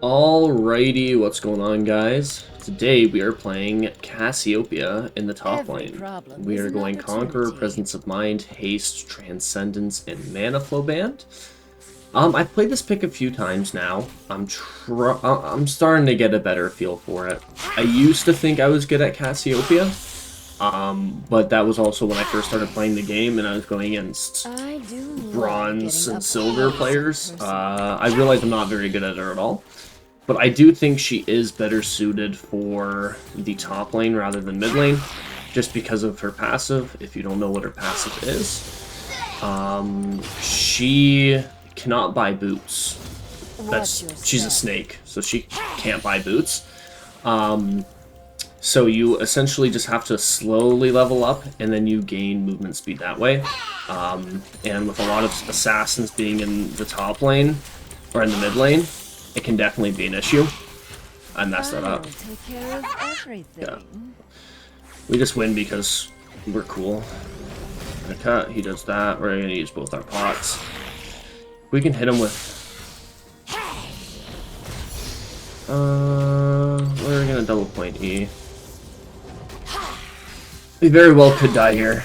Alrighty, what's going on, guys? Today we are playing Cassiopeia in the top lane. We are going Conqueror, Presence of Mind, Haste, Transcendence, and Mana Flow Band. I've played this pick a few times now. I'm starting to get a better feel for it. I used to think I was good at Cassiopeia, but that was also when I first started playing the game and I was going against bronze and silver players. I realized I'm not very good at her at all. But I do think she is better suited for the top lane rather than mid lane, just because of her passive. If you don't know what her passive is, she cannot buy boots. She's a snake, so she can't buy boots. So you essentially just have to slowly level up, and then you gain movement speed that way. And with a lot of assassins being in the top lane, or in the mid lane, it can definitely be an issue. I messed that up. Yeah. We just win because we're cool. I cut, he does that. We're gonna use both our pots. We can hit him with... we're gonna double point E. We very well could die here.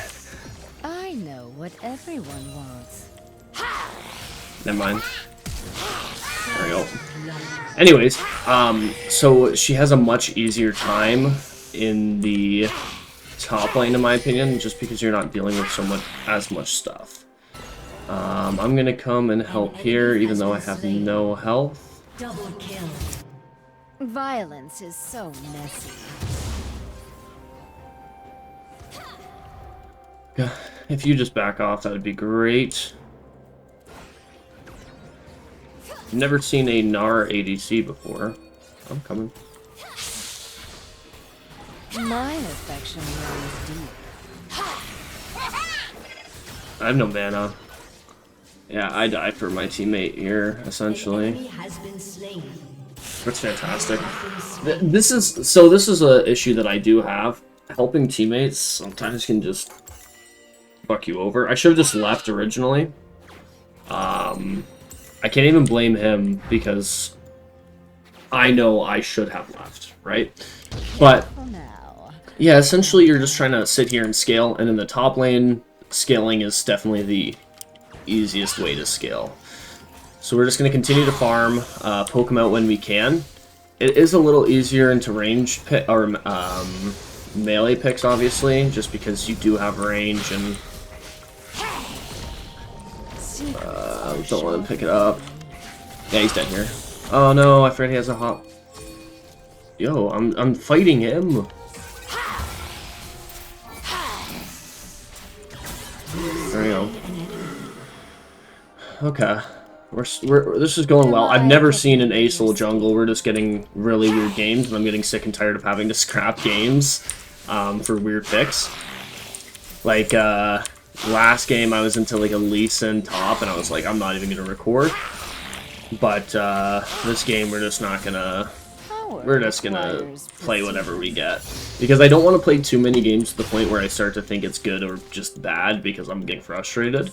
I know what everyone wants. Never mind. There we go. Anyways, so she has a much easier time in the top lane, in my opinion, just because you're not dealing with as much stuff. I'm gonna come and help here, even though I have no health. Double kill. Violence is so messy. If you just back off, that would be great. Never seen a Gnar ADC before. I'm coming. My affection runs deep. I have no mana. Yeah, I die for my teammate here, essentially. That's fantastic. This is a issue that I do have. Helping teammates sometimes can just fuck you over. I should have just left originally. I can't even blame him because I know I should have left, right? But yeah, essentially you're just trying to sit here and scale, and in the top lane, scaling is definitely the easiest way to scale. So we're just going to continue to farm, poke him out when we can. It is a little easier into range pick, or melee picks, obviously, just because you do have range and don't let him pick it up. Yeah, he's dead here. Oh no, I forgot he has a hop. Yo, I'm fighting him. There we go. Okay, this is going well. I've never seen an ASOL jungle. We're just getting really weird games, and I'm getting sick and tired of having to scrap games for weird picks. Like last game, I was into like a Lee Sin top, and I was like, I'm not even gonna record. But this game, we're just gonna play whatever we get, because I don't want to play too many games to the point where I start to think it's good or just bad because I'm getting frustrated.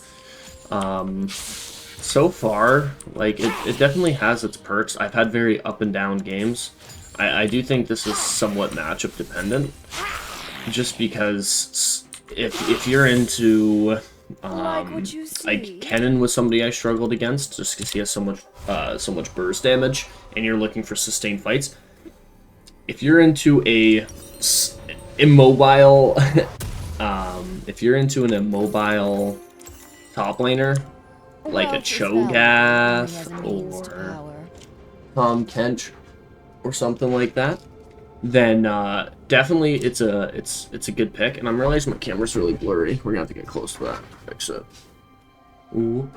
So far, like it definitely has its perks. I've had very up and down games. I do think this is somewhat matchup dependent, just because if you're into like Kennen was somebody I struggled against just because he has so much burst damage, and you're looking for sustained fights. If you're into a immobile, if you're into an immobile top laner like a Cho'Gath or Tom Kench or something like that, then definitely it's a good pick. And I'm realizing my camera's really blurry. We're gonna have to get close to that. Fix it. Ooh.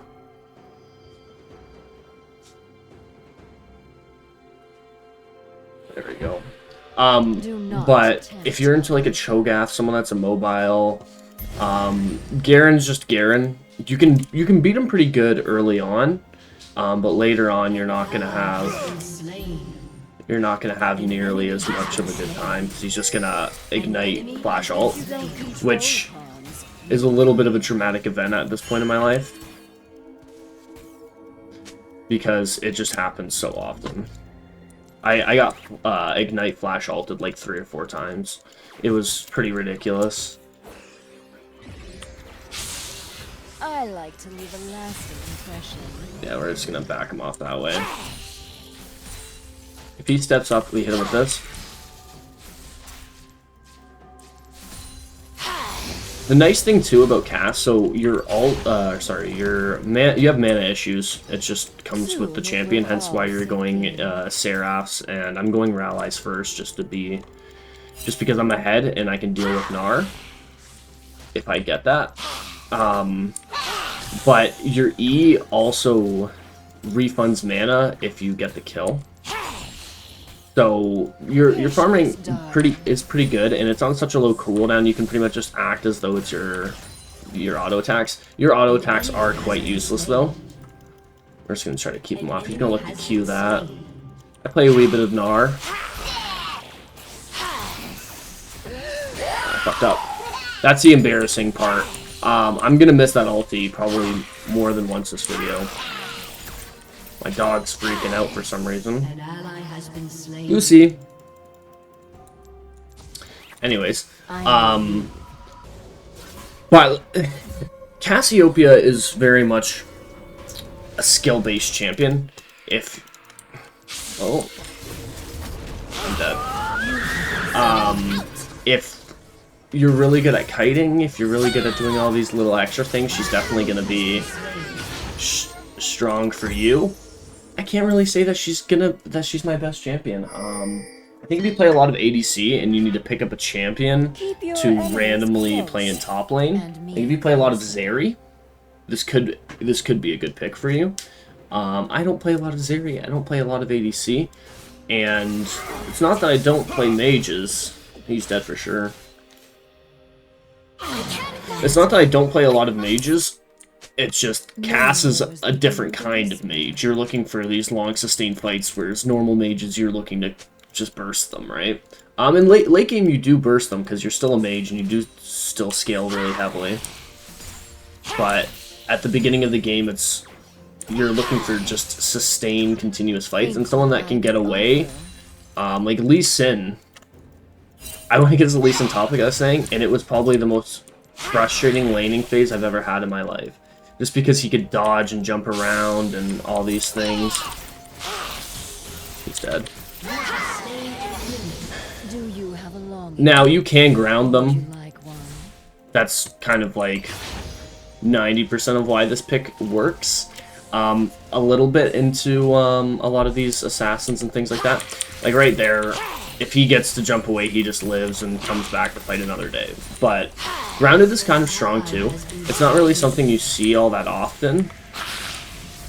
There we go. But if you're into like a Cho'Gath, someone that's immobile, Garen's just Garen. You can beat him pretty good early on, but later on you're not gonna have nearly as much of a good time, because he's just gonna ignite flash ult, which is a little bit of a dramatic event at this point in my life, because it just happens so often. I got Ignite Flash ulted like 3 or 4 times. It was pretty ridiculous. I like to leave a lasting impression. Yeah, we're just gonna back him off that way. If he steps up, we hit him with this. The nice thing too about Cass, so you have mana issues. It just comes with the champion, hence why you're going Seraphs, and I'm going Rallies first, just because I'm ahead and I can deal with Gnar if I get that. But your E also refunds mana if you get the kill. So your farming is pretty good, and it's on such a low cooldown. You can pretty much just act as though it's your auto attacks. Your auto attacks are quite useless though. We're just gonna try to keep him off. He's gonna look to Q that. I play a wee bit of Gnar. I fucked up. That's the embarrassing part. I'm gonna miss that ulti probably more than once this video. My dog's freaking out for some reason. You see. Anyways, but Cassiopeia is very much a skill-based champion. Oh, I'm dead. If you're really good at kiting, if you're really good at doing all these little extra things, she's definitely gonna be strong for you. I can't really say that she's my best champion. I think if you play a lot of ADC and you need to pick up a champion to randomly play in top lane, I think if you play a lot of Zeri, this could be a good pick for you. I don't play a lot of Zeri. I don't play a lot of ADC, and it's not that I don't play mages. He's dead for sure. It's not that I don't play a lot of mages. It's just Cass is a different kind of mage. You're looking for these long sustained fights, whereas normal mages you're looking to just burst them, right? In late game you do burst them because you're still a mage and you do still scale really heavily. But at the beginning of the game, you're looking for just sustained, continuous fights, and someone that can get away, like Lee Sin. I don't think it's the Lee Sin topic I was saying, and it was probably the most frustrating laning phase I've ever had in my life. Just because he could dodge and jump around and all these things. He's dead. Now, you can ground them. That's kind of like 90% of why this pick works. A little bit into a lot of these assassins and things like that. Like right there, if he gets to jump away, he just lives and comes back to fight another day. But grounded is kind of strong too. It's not really something you see all that often.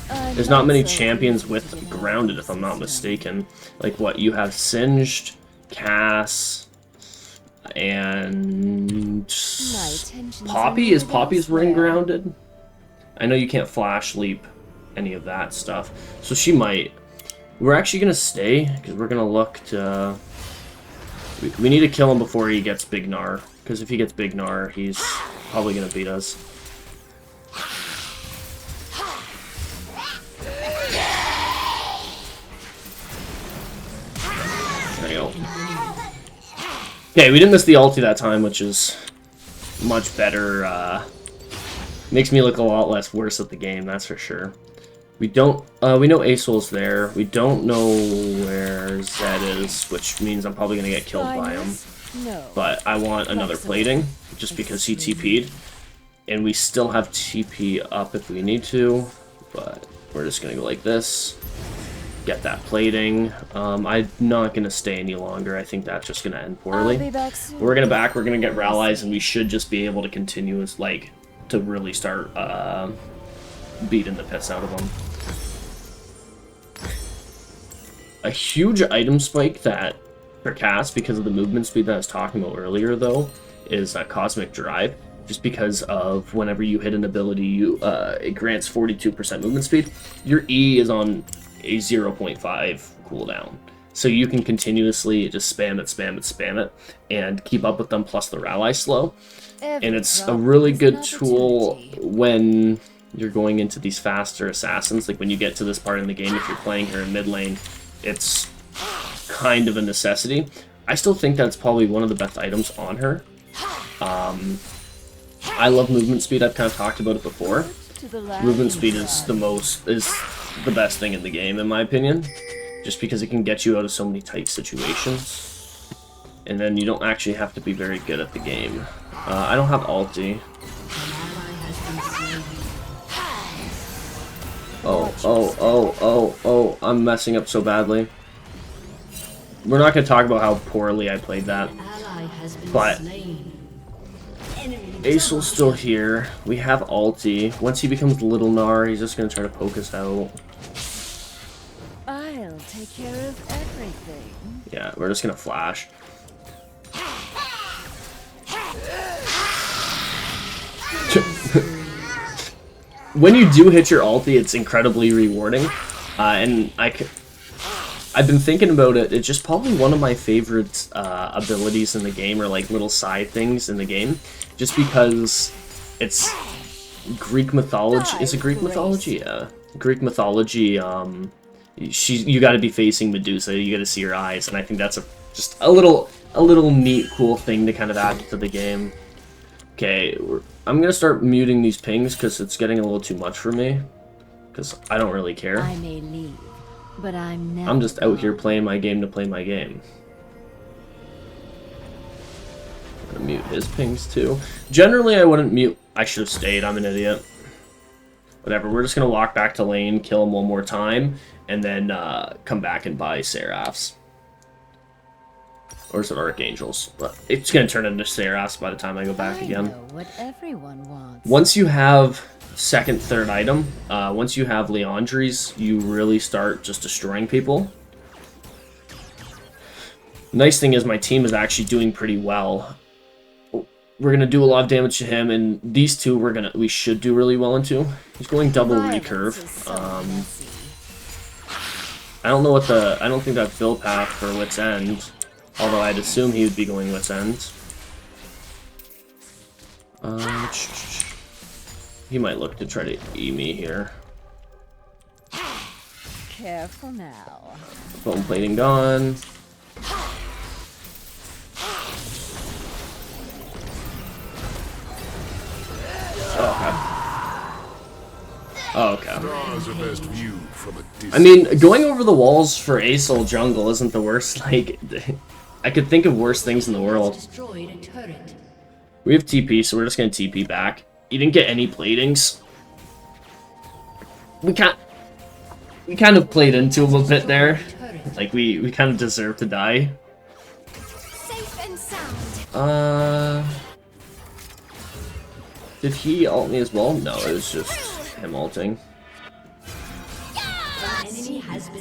There's not many champions with grounded, if I'm not mistaken. Like what, you have Singed, Cass, and Poppy? Is Poppy's ring grounded? I know you can't flash leap any of that stuff. So she might. We're actually going to stay, because we're going to look to... We need to kill him before he gets Big Gnar, because if he gets Big Gnar, he's probably going to beat us. There you go. Okay, we didn't miss the ulti that time, which is much better. Makes me look a lot less worse at the game, that's for sure. We know Asol's there. We don't know where Zed is, which means I'm probably going to get killed by him. But I want another plating, just because he TP'd. And we still have TP up if we need to, but we're just going to go like this. Get that plating. I'm not going to stay any longer. I think that's just going to end poorly. We're going to we're going to get rallies, and we should just be able to continue, to really start beating the piss out of them. A huge item spike that for Cass, because of the movement speed that I was talking about earlier, though, is Cosmic Drive. Just because of whenever you hit an ability, it grants 42% movement speed. Your E is on a 0.5 cooldown. So you can continuously just spam it, and keep up with them plus the rally slow. And it's a really good tool when you're going into these faster assassins. Like when you get to this part in the game, if you're playing her in mid lane, it's kind of a necessity. I still think that's probably one of the best items on her. I love movement speed. I've kind of talked about it before. Movement speed is the best thing in the game, in my opinion. Just because it can get you out of so many tight situations. And then you don't actually have to be very good at the game. I don't have ulti. Oh, I'm messing up so badly. We're not going to talk about how poorly I played that. But Acel's still here. We have ulti. Once he becomes Little Gnar, he's just going to try to poke us out. I'll take care of everything. Yeah, we're just going to flash. When you do hit your ulti, it's incredibly rewarding. And I've been thinking about it. It's just probably one of my favorite abilities in the game, or like little side things in the game, just because it's Greek mythology. Is it Greek mythology? Yeah, Greek mythology. You got to be facing Medusa. You got to see her eyes, and I think that's just a little neat, cool thing to kind of add to the game. Okay, I'm gonna start muting these pings because it's getting a little too much for me. Because I don't really care. I may leave. But I'm just out here playing my game to play my game. I'm gonna mute his pings too. Generally, I wouldn't mute. I should have stayed. I'm an idiot. Whatever. We're just gonna walk back to lane, kill him one more time, and then come back and buy Seraphs. Or is it Archangels? But it's gonna turn into Seraphs by the time I go back again. Know what everyone wants. Once you have second, third item, once you have Leandries, you really start just destroying people. Nice thing is my team is actually doing pretty well. We're gonna do a lot of damage to him, and these two we should do really well into. He's going double recurve. I don't know I don't think that's build path for Wit's End, although I'd assume he would be going Wit's End. He might look to try to E me here. Careful now. Bone plating gone. Oh, okay. I mean, going over the walls for Acel jungle isn't the worst. Like, I could think of worse things in the world. We have TP, so we're just gonna TP back. You didn't get any platings. We kind of played into him a bit there. Like, we kind of deserve to die. Safe and sound. Did he ult me as well? No, it was just him ulting.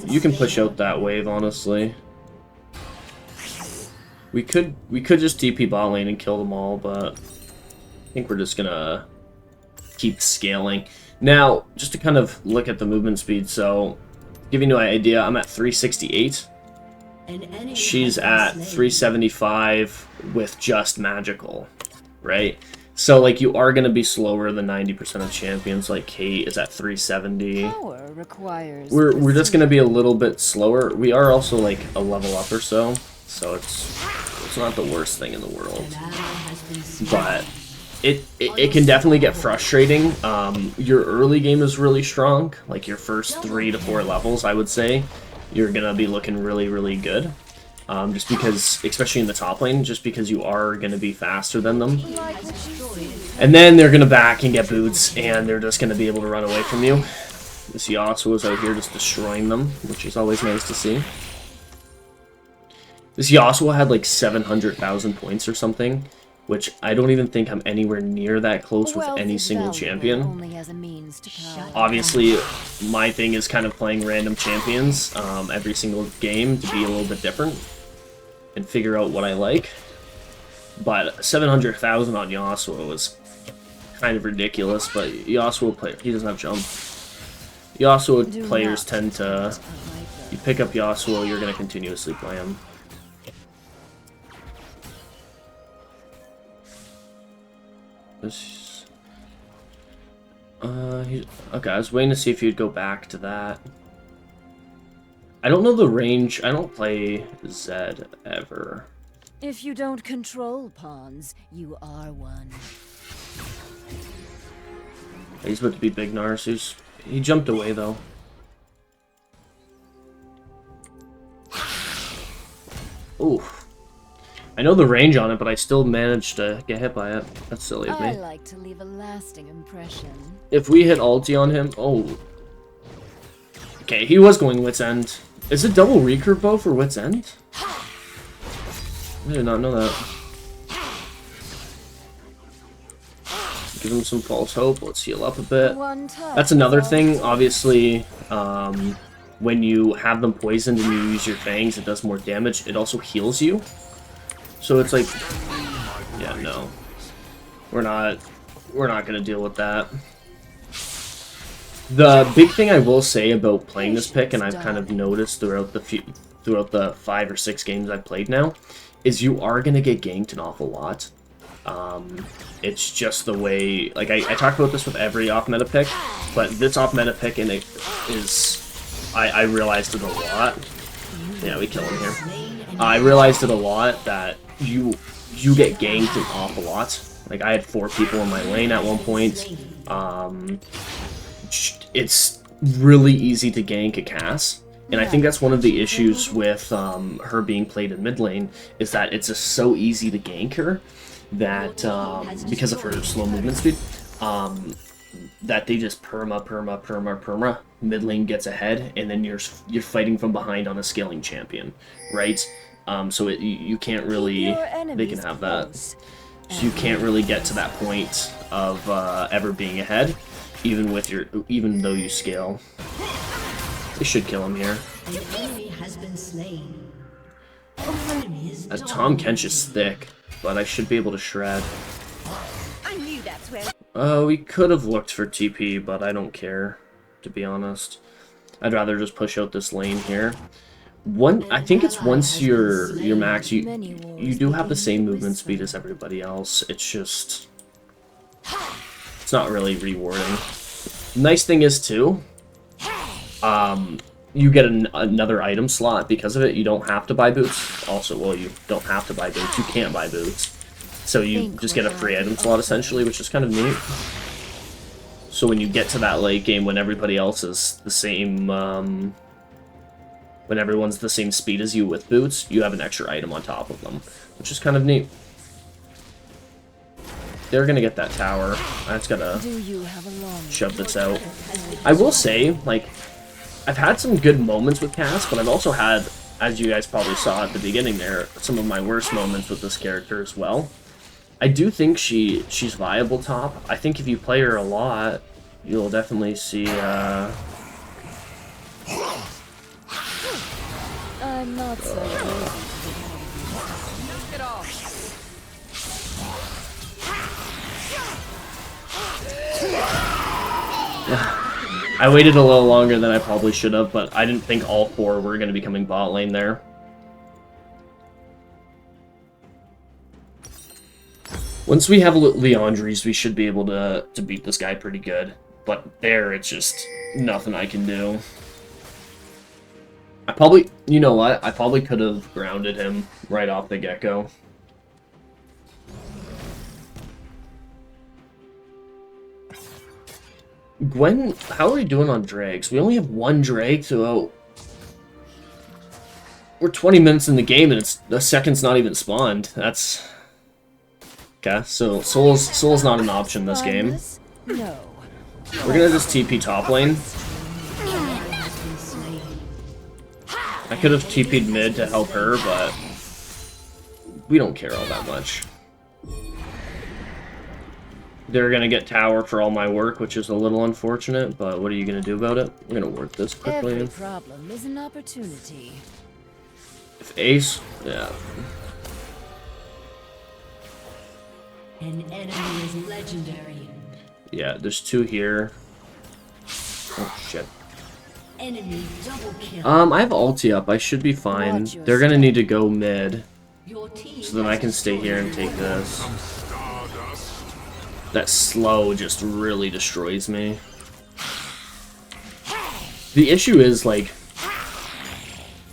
You can push out that wave, honestly. We could just TP bot lane and kill them all, but I think we're just gonna keep scaling. Now, just to kind of look at the movement speed, so giving you an idea, I'm at 368. She's at 375 with just magical, right? So, like, you are going to be slower than 90% of champions. Like, Kate is at 370. We're just going to be a little bit slower. We are also, like, a level up or so. So, it's not the worst thing in the world. But it can definitely get frustrating. Your early game is really strong. Like, your first 3 to 4 levels, I would say, you're going to be looking really, really good. Just because, especially in the top lane, just because you are going to be faster than them. And then they're going to back and get boots, and they're just going to be able to run away from you. This Yasuo is out here just destroying them, which is always nice to see. This Yasuo had like 700,000 points or something, which I don't even think I'm anywhere near that close with any single champion. Obviously, my thing is kind of playing random champions every single game to be a little bit different and figure out what I like. But 700,000 on Yasuo is kind of ridiculous, but Yasuo player, he doesn't have jump. Yasuo players tend to, you pick up Yasuo, you're going to continuously play him. Okay, I was waiting to see if you'd go back to that. I don't know the range. I don't play Zed ever. If you don't control pawns, you are one. He's about to be big Narsus. He jumped away though. Ooh. I know the range on it, but I still managed to get hit by it. That's silly of me. I like to leave a lasting impression. If we hit ulti on him... Oh. Okay, he was going Wit's End. Is it double recurve bow for Wit's End? I did not know that. Give him some false hope. Let's heal up a bit. That's another thing, obviously, when you have them poisoned and you use your fangs, it does more damage. It also heals you. So it's like, yeah, no. We're not gonna deal with that. The big thing I will say about playing this pick, and I've kind of noticed throughout the 5 or 6 games I've played now, is you are gonna get ganked an awful lot. It's just the way, like, I talk about this with every off-meta pick, but this off-meta pick, and it is, I realized it a lot. Yeah, we kill him here. I realized it a lot that you get ganked an awful lot. Like, I had 4 people in my lane at one point. It's really easy to gank a Cass. And I think that's one of the issues with her being played in mid lane, is that it's just so easy to gank her that, because of her slow movement speed, that they just perma. Mid lane gets ahead, and then you're fighting from behind on a scaling champion, right? So you can't really, they can have that. So you can't really get to that point of ever being ahead, even though you scale. They should kill him here. An enemy has been slain. Tom Kench is thick, but I should be able to shred. I knew that's where. We could have looked for TP, but I don't care, to be honest. I'd rather just push out this lane here. I think it's once you're max, you do have the same movement speed as everybody else. It's just, it's not really rewarding. Nice thing is too, you get another item slot because of it. You don't have to buy boots. Also, well, you don't have to buy boots. You can't buy boots. So you just get a free item slot, essentially, which is kind of neat. So when you get to that late game, when everybody else is the same, when everyone's the same speed as you with boots, you have an extra item on top of them, which is kind of neat. They're gonna get that tower. I just gotta shove this out. I will say, like, I've had some good moments with Cass, but I've also had, as you guys probably saw at the beginning there, some of my worst moments with this character as well. I do think she's viable top. I think if you play her a lot, you'll definitely see, I'm not so good. Get off. I waited a little longer than I probably should have, but I didn't think all 4 were going to be coming bot lane there. Once we have Leandries, we should be able to beat this guy pretty good. But there, it's just nothing I can do. I probably, you know what? I probably could have grounded him right off the get-go. Gwen, how are we doing on drags? We only have 1 drag throughout. We're 20 minutes in the game and the second's not even spawned. That's... Okay, so Soul's not an option this game. No. We're gonna just TP top lane. I could have TP'd mid to help her, but we don't care all that much. They're gonna get tower for all my work, which is a little unfortunate, but what are you gonna do about it? I'm gonna work this quickly. Every problem is an opportunity. If Ace, yeah. An enemy is legendary. Yeah, there's 2 here. Oh shit. Enemy double kill. I have ulti up. I should be fine. They're gonna need to go mid, Your team so then I can stay here and take this. That slow just really destroys me. The issue is, like,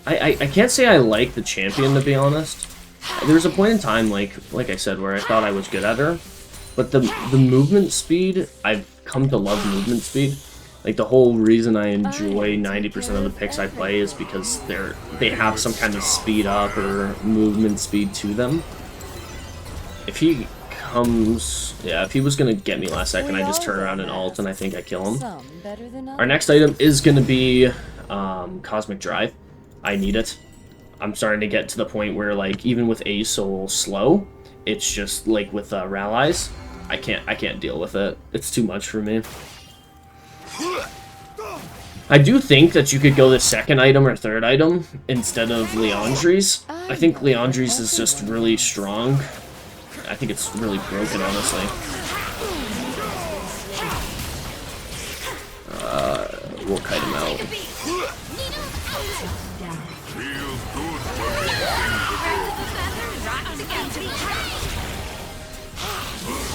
I can't say I like the champion, to be honest. There was a point in time, like I said, where I thought I was good at her. But the movement speed, I've come to love movement speed. Like, the whole reason I enjoy 90% of the picks I play is because they have some kind of speed up or movement speed to them. If he comes... Yeah, if he was going to get me last second, I just turn around and ult, and I think I kill him. Our next item is going to be Cosmic Drive. I need it. I'm starting to get to the point where, like, even with A so slow, it's just, like, with Rallies, I can't deal with it. It's too much for me. I do think that you could go the second item or third item instead of Leandri's. I think Leandri's is just really strong. I think it's really broken, honestly. We'll kite him out.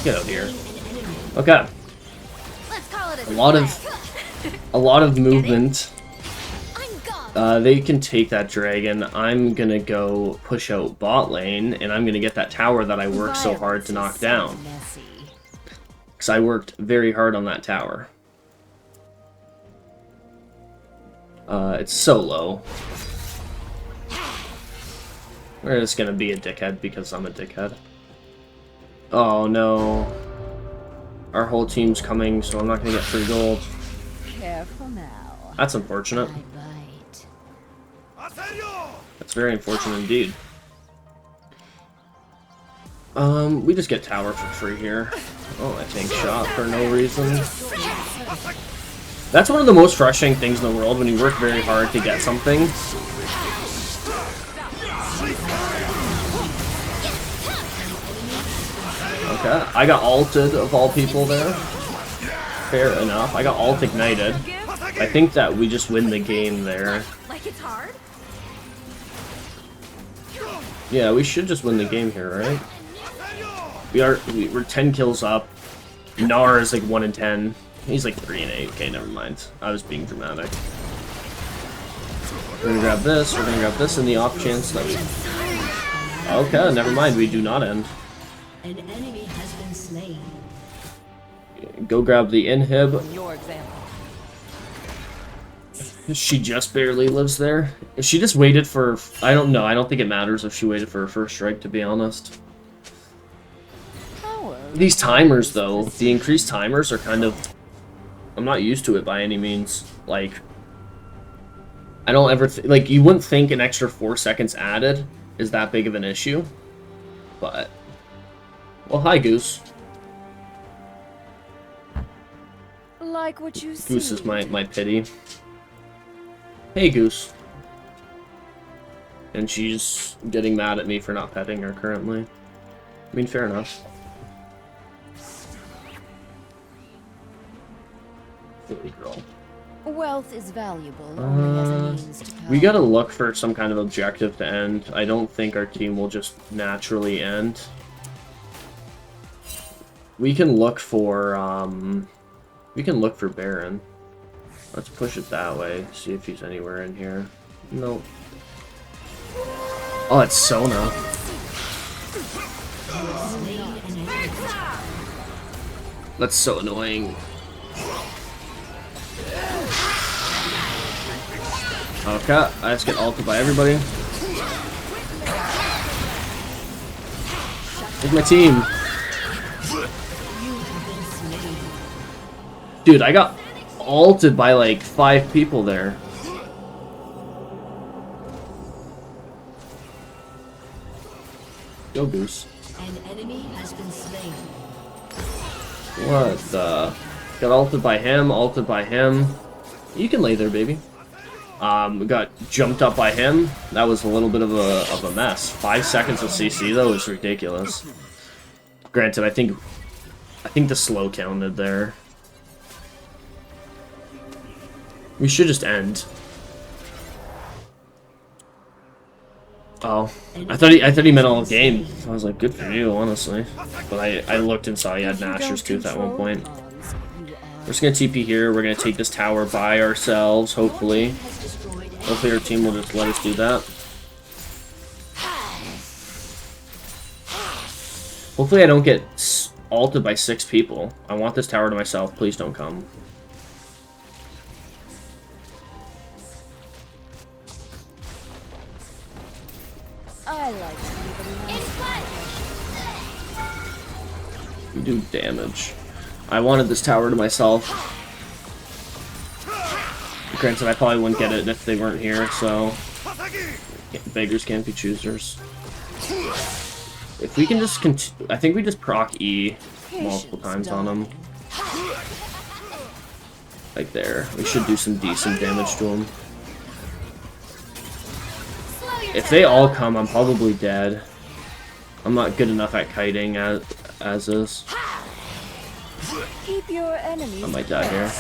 Get out here. Okay. A lot of movement. They can take that dragon. I'm gonna go push out bot lane, and I'm gonna get that tower that I worked so hard to knock down. Because I worked very hard on that tower. It's so low. We're just gonna be a dickhead because I'm a dickhead. Oh no. Our whole team's coming, so I'm not gonna get free gold. Careful now. That's unfortunate. That's very unfortunate indeed. We just get tower for free here. Oh, I tank shot for no reason. That's one of the most frustrating things in the world when you work very hard to get something. Okay, I got ulted of all people there. Fair enough. I got ult ignited. I think that we just win the game there. Yeah, we should just win the game here, right? We're 10 kills up. Gnar is like 1 in 10. He's like 3 and 8. Okay, never mind. I was being dramatic. We're gonna grab this. We're gonna grab this in the off chance that we... Okay, never mind. We do not end. An enemy has been slain. Go grab the inhib. Your example. She just barely lives there. If she just waited for... I don't know. I don't think it matters if she waited for her first strike, to be honest. These timers, though, the increased timers are kind of... I'm not used to it by any means. Like, I don't ever... like, you wouldn't think an extra 4 seconds added is that big of an issue. But... Well, hi, Goose. Like what you see. Goose is my pity. Hey, Goose. And she's getting mad at me for not petting her currently. I mean, fair enough. Silly girl. Wealth is valuable only as a means to power. We gotta look for some kind of objective to end. I don't think our team will just naturally end. We can look for Baron. Let's push it that way. See if he's anywhere in here. Nope. Oh, it's Sona. That's so annoying. Okay, I just get ulted by everybody. Look at my team. Dude, I got ulted by like 5 people there. Go, Goose. An enemy has been slain. What the? Got ulted by him, ulted by him. You can lay there, baby. We got jumped up by him. That was a little bit of a mess. 5 seconds of CC though is ridiculous. Granted, I think the slow counted there. We should just end. Oh, I thought he meant all game. I was like, good for you, honestly. But I looked and saw he had Nashor's Tooth at one point. We're just gonna TP here. We're gonna take this tower by ourselves, hopefully. Hopefully our team will just let us do that. Hopefully I don't get ulted by 6 people. I want this tower to myself. Please don't come. I like to We do damage. I wanted this tower to myself. Granted, I probably wouldn't get it if they weren't here, so... Beggars can't be choosers. If we can just I think we just proc E multiple times on them. Like there. We should do some decent damage to them. If they all come, I'm probably dead. I'm not good enough at kiting as is. keep your enemies. I might die here.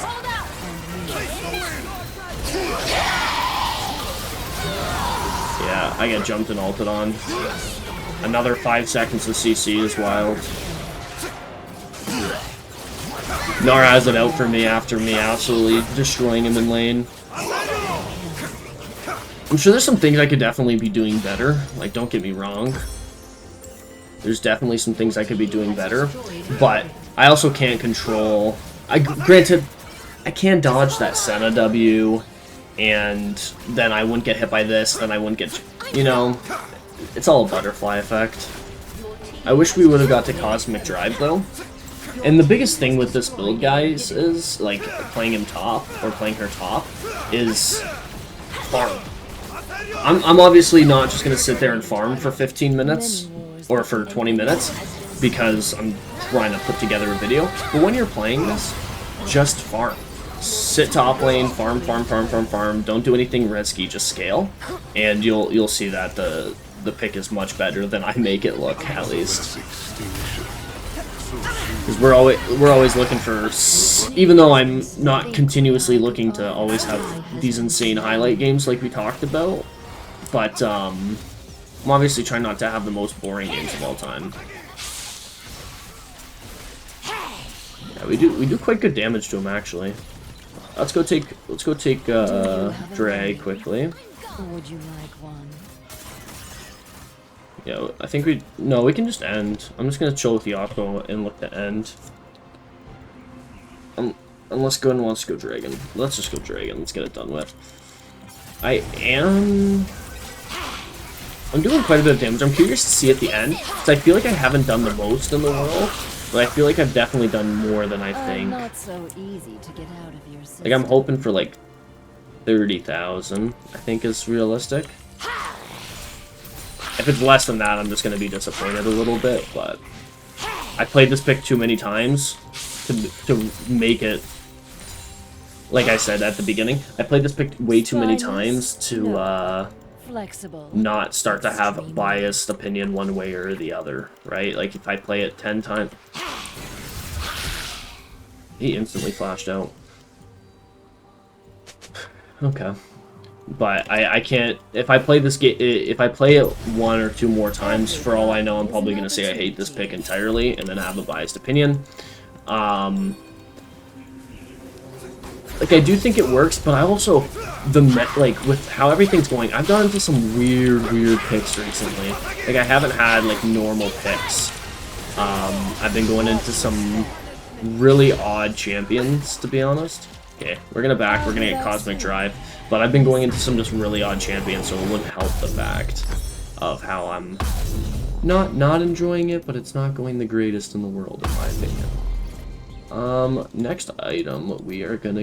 Yeah, I get jumped and ulted on. Another 5 seconds of CC is wild. Nara has it out for me after me absolutely destroying him in lane. I'm sure there's some things I could definitely be doing better. Like, don't get me wrong. There's definitely some things I could be doing better. But I also can't control... Granted, I can dodge that Senna W, and then I wouldn't get hit by this, then I wouldn't get... You know, it's all a butterfly effect. I wish we would have got to Cosmic Drive, though. And the biggest thing with this build, guys, is, like, playing him top, or playing her top, is farm. I'm obviously not just going to sit there and farm for 15 minutes, or for 20 minutes, because I'm trying to put together a video. But when you're playing this, just farm. Sit top lane, farm, farm, farm, farm, farm. Don't do anything risky, just scale. And you'll see that the pick is much better than I make it look, at least. Because we're always looking for, even though I'm not continuously looking to always have these insane highlight games like we talked about, but I'm obviously trying not to have the most boring games of all time. Yeah, we do quite good damage to him actually. Let's go take Drag quickly. Would you like one? Yeah, I think we can just end. I'm just gonna chill with the Yako and look to end. Unless Gun wants to go Dragon. Let's just go Dragon. Let's get it done with. I'm doing quite a bit of damage. I'm curious to see at the end, because I feel like I haven't done the most in the world, but I feel like I've definitely done more than I think. Not so easy to get out of your system. Like, I'm hoping for like 30,000, I think is realistic. If it's less than that, I'm just going to be disappointed a little bit, but I played this pick too many times to make it, like I said at the beginning, I played this pick way too many times to not start to have a biased opinion one way or the other, right? Like, if I play it 10 times... He instantly flashed out. Okay. But I can't, if I play this game, if I play it 1 or 2 more times, for all I know, I'm probably going to say I hate this pick entirely, and then have a biased opinion. Like, I do think it works, but I also, like, with how everything's going, I've gone into some weird picks recently. Like, I haven't had, like, normal picks. I've been going into some really odd champions, to be honest. Okay, we're gonna get Cosmic Drive, but I've been going into some just really odd champions, so it wouldn't help the fact of how I'm not enjoying it, but it's not going the greatest in the world, in my opinion. Next item, we're gonna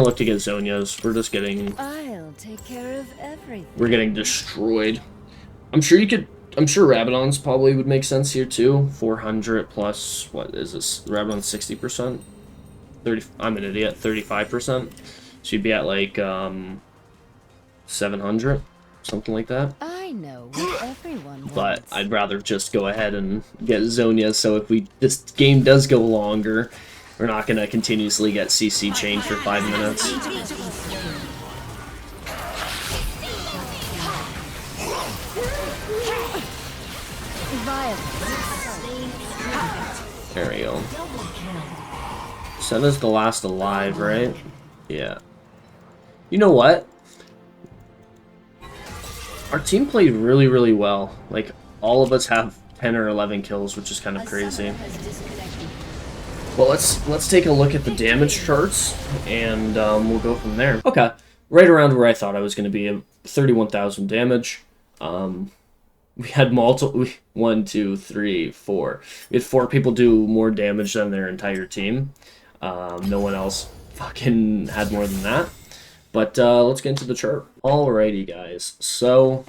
look to get Zonia's. We're just getting... I'll take care of everything. We're getting destroyed. I'm sure Rabadon's probably would make sense here too. 400 plus, what is this? Rabadon's 60%? 30, I'm an idiot, 35%. So you'd be at like, 700, something like that. I know what everyone wants. But I'd rather just go ahead and get Zonia, so if this game does go longer, we're not going to continuously get CC chained for 5 minutes. There we go. Senna's the last alive, right? Yeah. You know what? Our team played really, really well. Like, all of us have 10 or 11 kills, which is kind of crazy. Well, let's take a look at the damage charts, and we'll go from there. Okay, right around where I thought I was going to be, 31,000 damage. We had multiple, 1, 2, 3, 4. We had 4 people do more damage than their entire team. No one else fucking had more than that. But let's get into the chart. Alrighty, guys. So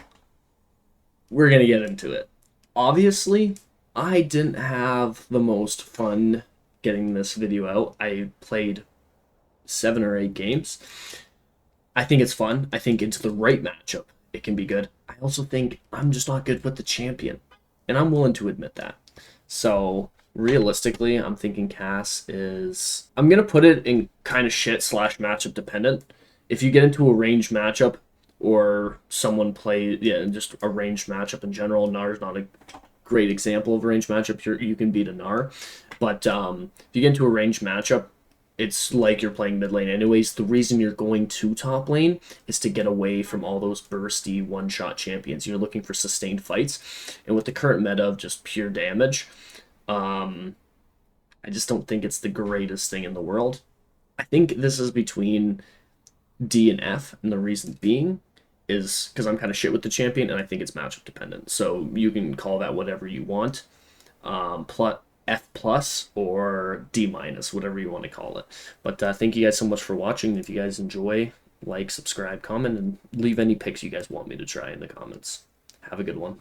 we're gonna get into it. Obviously, I didn't have the most fun getting this video out. I played 7 or 8 games. I think it's fun. I think it's the right matchup. It can be good. I also think I'm just not good with the champion, and I'm willing to admit that. So realistically, I'm thinking Cass is... I'm going to put it in kind of shit / matchup dependent. If you get into a ranged matchup, or someone play, just a ranged matchup in general, Nar's not a great example of a ranged matchup. You can beat a Nar. But if you get into a ranged matchup, it's like you're playing mid lane anyways. The reason you're going to top lane is to get away from all those bursty one-shot champions. You're looking for sustained fights. And with the current meta of just pure damage, I just don't think it's the greatest thing in the world. I think this is between D and F, and the reason being is because I'm kind of shit with the champion, and I think it's matchup dependent. So you can call that whatever you want. F plus or D minus, whatever you want to call it. But thank you guys so much for watching. If you guys enjoy, like, subscribe, comment, and leave any picks you guys want me to try in the comments. Have a good one.